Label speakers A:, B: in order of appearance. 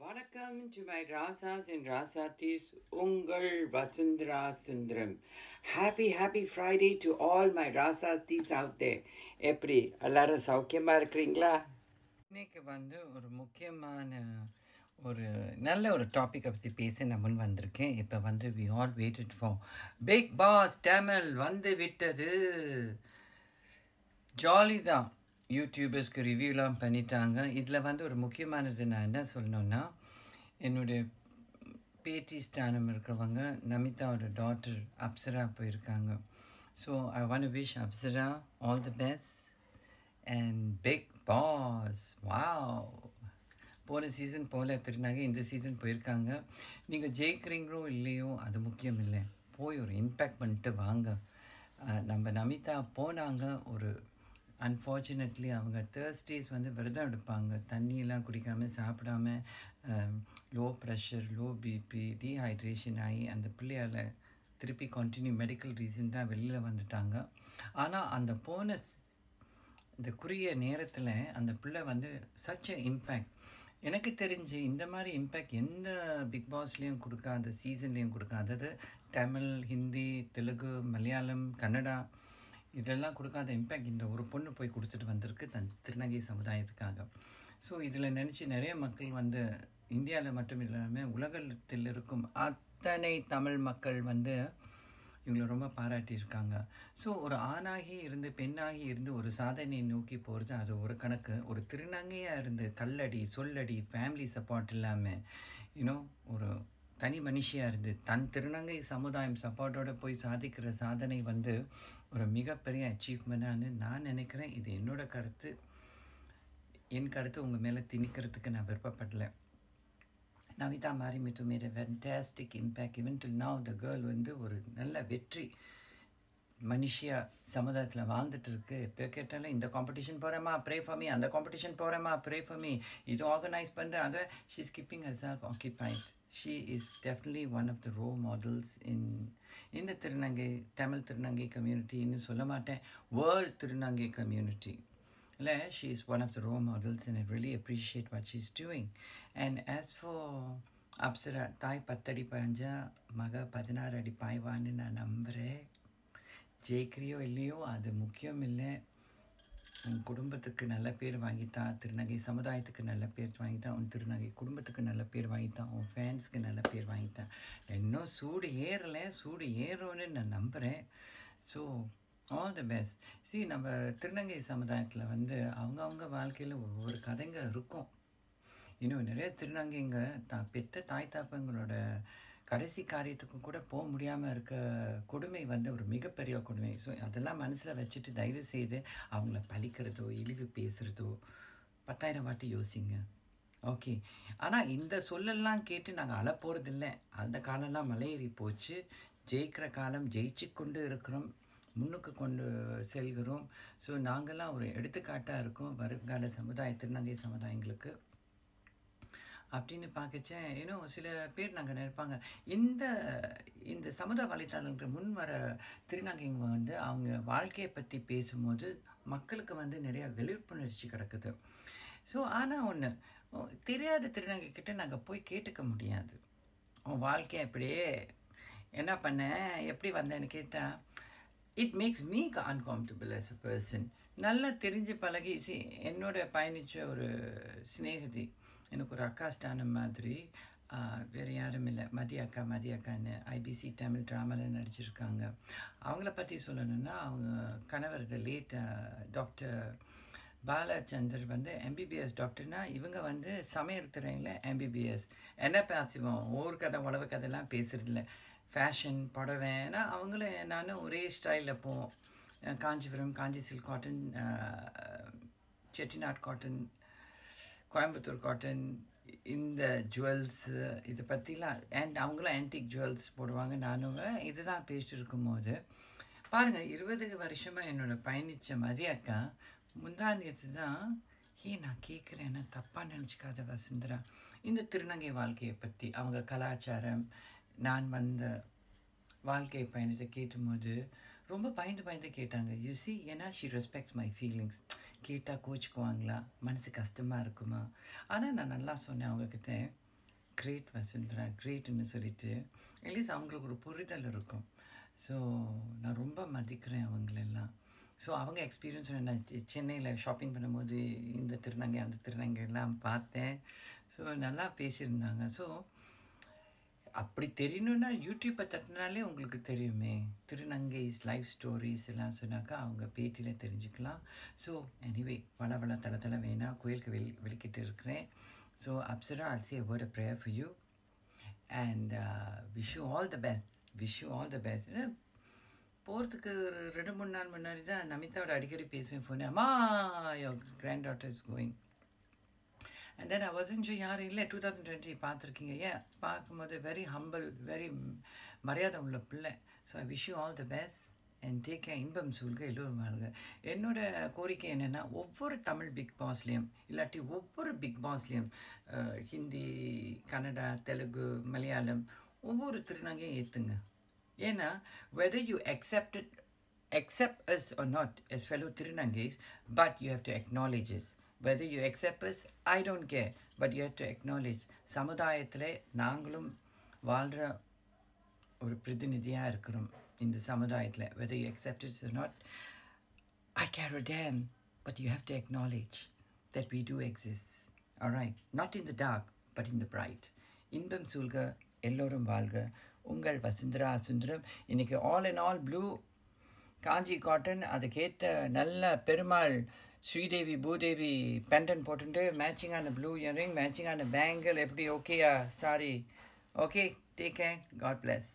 A: Vanakkam to my Rasas and Rasatis, Ungal Vasundhara Sundram. Happy Friday to all my Rasatis out there. எப்படி எல்லாரும் சௌக்கியமாக இருக்கிறீங்களா? இன்னைக்கு ஒரு முக்கியமான நல்ல ஒரு டாப்பிக்கை பற்றி பேச நான் முன் வந்திருக்கேன். இப்போ we all waited for Big Boss Tamil வந்து விட்டது. ஜாலி தான். யூடியூபர்ஸ்க்கு ரிவ்யூலாம் பண்ணிட்டாங்க. இதில் ஒரு முக்கியமானது நான் என்ன சொல்லணுன்னா, என்னுடைய பேட்டி ஸ்தானம் இருக்கிறவங்க நமிதாவோட டாட்டர் அப்சரா போயிருக்காங்க. So I want to wish Apsara all the best and Bigg Boss. Wow, போன சீசன் போல திருநாங்க இந்த சீசன் போயிருக்காங்க. நீங்கள் ஜெயிக்கிறீங்களோ இல்லையோ அது முக்கியம் இல்லை, போய் ஒரு இம்பேக்ட் பண்ணிட்டு வாங்க. நம்ம நமிதா போனாங்க. அன்ஃபார்ச்சுனேட்லி அவங்க தேர்ஸ்டேஸ் விரதம் எடுப்பாங்க. தண்ணியெல்லாம் குடிக்காமல் சாப்பிடாம low pressure, low BP, dehydration ஆகி அந்த பிள்ளையால் திருப்பி கண்டினியூ மெடிக்கல் ரீசன் தான் வெளியில் வந்துட்டாங்க. ஆனால் அந்த போன இந்த குறுகிய நேரத்தில் அந்த பிள்ளை சச் இம்பேக்ட். எனக்கு தெரிஞ்சு இந்த மாதிரி இம்பேக்ட் எந்த பிக் பாஸ்லேயும் கொடுக்காத, சீசன்லேயும் கொடுக்காதது. தமிழ், ஹிந்தி, தெலுங்கு, மலையாளம், கன்னடா இதெல்லாம் கொடுக்காத இம்பேக்ட் இந்த ஒரு பொண்ணு போய் கொடுத்துட்டு வந்திருக்கு திருநங்கை சமுதாயத்துக்காக. ஸோ இதில் நினச்சி நிறைய மக்கள் இந்தியாவில் மட்டும் இல்லாமல் உலகத்தில் இருக்கும் அத்தனை தமிழ் மக்கள் இவங்களை ரொம்ப பாராட்டியிருக்காங்க. ஸோ ஒரு ஆணாகி இருந்து பெண்ணாகி இருந்து ஒரு சாதனையை நோக்கி போகிறது அது ஒரு கணக்கு. ஒரு திருநங்கையாக இருந்து கல்லடி, சொல்லடி, ஃபேமிலி சப்போர்ட் இல்லாமல் ஒரு தனி மனுஷியாக இருந்து தன் திருநங்கை சமுதாயம் சப்போர்ட்டோடு போய் சாதிக்கிற சாதனை ஒரு மிகப்பெரிய அச்சீவ்மெண்ட்டானு நான் நினைக்கிறேன். இது என்னோட கருத்து. என் கருத்து உங்கள் மேலே திணிக்கிறதுக்கு நான் விருப்பப்படலை. Navitha Marimuthu made a fantastic impact. Even till now the girl ஒரு நல்ல வெற்றி மனுஷியாக சமுதாயத்தில் வாழ்ந்துட்டு இருக்கு. எப்போ கேட்டாலும் இந்த காம்படிஷன் போகிறேம்மா ப்ரே ஃபார் மீ, அந்த காம்படிஷன் போகிறேம்மா ப்ரே ஃபார் மீ, இது ஆர்கனைஸ் பண்ணுறேன், அதை she is keeping herself occupied. She is definitely one of the role models in the Tirunangai, Tamil Tirunangai community. இன்னும் சொல்ல மாட்டேன், வேர்ல்ட் திருநங்கை community. She is one of the role models and I really appreciate what she's doing. And as for Apsara, தாய் 10 அடி பாய்ஞ்சா மக 16 அடி பாய்வான்னு நான் நம்புகிறேன். ஜெயிக்கிறியோ இல்லையோ அது முக்கியம் இல்லை. உன் குடும்பத்துக்கு நல்ல பேர் வாங்கித்தான், திருநங்கை சமுதாயத்துக்கு நல்ல பேர் வாங்கித்தான், உன் திருநங்கை குடும்பத்துக்கு நல்ல பேர் வாங்கித்தான், உன் ஃபேன்ஸ்க்கு நல்ல பேர் வாங்கித்தான். இன்னும் சூடு ஏறலை, சூடு ஏறும்னு நான் நம்புகிறேன். So all the best. நம்ம திருநங்கை சமுதாயத்தில் அவங்கவுங்க வாழ்க்கையில் ஒவ்வொரு கதைங்க இருக்கும். இன்னும் நிறைய திருநங்கைங்க பெத்த தாய் தாப்பங்களோட கடைசி காரியத்துக்கு கூட போக முடியாமல் இருக்க கொடுமை ஒரு மிகப்பெரிய கொடுமை. ஸோ அதெல்லாம் மனசில் வச்சுட்டு தயவு செய்து அவங்கள பழிக்கிறதோ இழிவு பேசுகிறதோ 10,000 வாட்டி யோசிங்க. ஓகே, ஆனால் இந்த சொல்லெல்லாம் கேட்டு நாங்கள் அழப்போகிறதில்ல. அந்த காலம்லாம் மலையேறி போச்சு. ஜெயிக்கிற காலம், ஜெயிச்சு கொண்டு இருக்கிறோம், முன்னுக்கு கொண்டு செல்கிறோம். ஸோ நாங்கள்லாம் ஒரு எடுத்துக்காட்டாக இருக்கோம் வருங்கால திருநங்கை சமுதாயங்களுக்கு அப்படின்னு பார்க்கச்சேன். சில பேர் நாங்கள் நினைப்பாங்க, இந்த சமுதாய வலைத்தளங்கள் முன் வர திருநங்கைங்க அவங்க வாழ்க்கையை பற்றி பேசும்போது மக்களுக்கு நிறைய விழிப்புணர்ச்சி கிடக்குது. ஸோ ஆனால் ஒன்று, தெரியாத திருநங்கைக்கிட்ட நாங்கள் போய் கேட்டுக்க முடியாது. உன் வாழ்க்கையை அப்படியே என்ன பண்ணேன், எப்படி வந்தேன்னு கேட்டால் it makes me uncomfortable as a person. நல்லா தெரிஞ்சு பழகி என்னோட பயணித்த ஒரு சிநேகிதி, எனக்கு ஒரு அக்கா ஸ்தானம் மாதிரி, வேறு யாரும் இல்லை, மதிய அக்கான்னு ஐபிசி தமிழ் ட்ராமாவில் நடிச்சிருக்காங்க. அவங்கள பற்றி சொல்லணுன்னா, அவங்க கணவர் லேட் டாக்டர் பாலச்சந்தர் எம்பிபிஎஸ் டாக்டர்னால், இவங்க சமையல் துறையில் எம்பிபிஎஸ். என்ன பேசுவோம், ஒவ்வொரு கதை உழவு கதைலாம் பேசுகிறதில்ல. ஃபேஷன் புடவைன்னா அவங்களும் நானும் ஒரே ஸ்டைலில் போவோம். Kanchipuram Kanchi silk cotton, Chettinad cotton, Coimbatore cotton, இந்த ஜுவல்ஸு இதை பற்றிலாம். அவங்களும் ஆன்டிக் ஜுவல்ஸ் போடுவாங்க. நானும் இதுதான் பேசிட்டு இருக்கும்போது பாருங்கள், 20 வருஷமாக என்னோட பயணித்த மதியக்கா முந்தானியத்து தான், நான் கேட்குறேன்னா தப்பாக நினச்சிக்காத வசுந்தரா, இந்த திருநங்கை வாழ்க்கையை பற்றி, அவங்க கலாச்சாரம், நான் வந்த வாழ்க்கை பயணத்தை கேட்டும்போது ரொம்ப பயந்து கேட்டாங்க. யூசி, ஏன்னா ஷி ரெஸ்பெக்ட்ஸ் மை ஃபீலிங்ஸ். கேட்டால் கோச்சுக்குவாங்களா, மனசு கஷ்டமாக இருக்குமா? ஆனால் நான் நல்லா சொன்னேன் அவங்கக்கிட்ட, கிரேட் வசுந்தரா கிரேட்னு சொல்லிட்டு அட்லீஸ்ட் அவங்களுக்கு ஒரு புரிதல் இருக்கும். ஸோ நான் ரொம்ப மதிக்கிறேன் அவங்களெல்லாம். ஸோ அவங்க எக்ஸ்பீரியன்ஸ் நான் சென்னையில் ஷாப்பிங் பண்ணும்போது இந்த திருநங்கை அந்த திருநங்கை எல்லாம் பார்த்தேன். ஸோ நல்லா பேசியிருந்தாங்க. ஸோ அப்படி தெரியணுன்னா யூடியூப்பை தட்டினாலே உங்களுக்கு தெரியுமே. திருநங்கைஸ் லைஃப் ஸ்டோரிஸ் எல்லாம் சொன்னாக்கா அவங்க பேட்டியில் தெரிஞ்சுக்கலாம். ஸோ எனிவே வள தள வேணாம் கோயிலுக்கு வெளிக்கிட்டு இருக்கிறேன். So Apsara I'll say a word of prayer for you and wish you all the best. போகிறதுக்கு ஒரு 2-3 நாள் முன்னாடி தான் நமிதாவோட அடிக்கடி பேசுவேன் ஃபோனு. அம்மா your granddaughter is going. And then I wasn't sure யாரும் இல்லை 2020 பார்த்துருக்கீங்க. ஏன் பார்க்கும்போது வெரி ஹம்பிள் வெரி மரியாதை உள்ள பிள்ளை. So I wish you all the best and take care. இன்பம் சூழ்க எல்லோரும் வாழ்க. என்னோட கோரிக்கை என்னென்னா ஒவ்வொரு தமிழ் பிக் பாஸ்லேயும் இல்லாட்டி ஒவ்வொரு பிக் பாஸ்லேயும் ஹிந்தி கன்னடா தெலுங்கு மலையாளம் ஒவ்வொரு திருநங்கையும் ஏற்றுங்க. ஏன்னா whether you accept us or not as fellow Tirunangais, but you have to acknowledge us. Whether you accept us, I don't care, but you have to acknowledge. சமுதாயத்தில் நாங்களும் வாழ்கிற ஒரு பிரதிநிதியாக இருக்கிறோம் இந்த சமுதாயத்தில். Whether you accept us or not, I care a damn, but you have to acknowledge that we do exist. All right, not in the dark, but in the bright. இன்பம் சூழ்க எல்லோரும் வாழ்க. உங்கள் வசுந்தரா சுந்தரம். இன்றைக்கி all and all blue Kanchi cotton, அதுக்கேற்ற நல்ல Perumal Sridevi Bhudevi pendant போட்டுட்டு மேட்சிங்கான blue earring மேட்சிங்கான பேங்கிள் எப்படி ஓகேயா sorry okay take care God plus.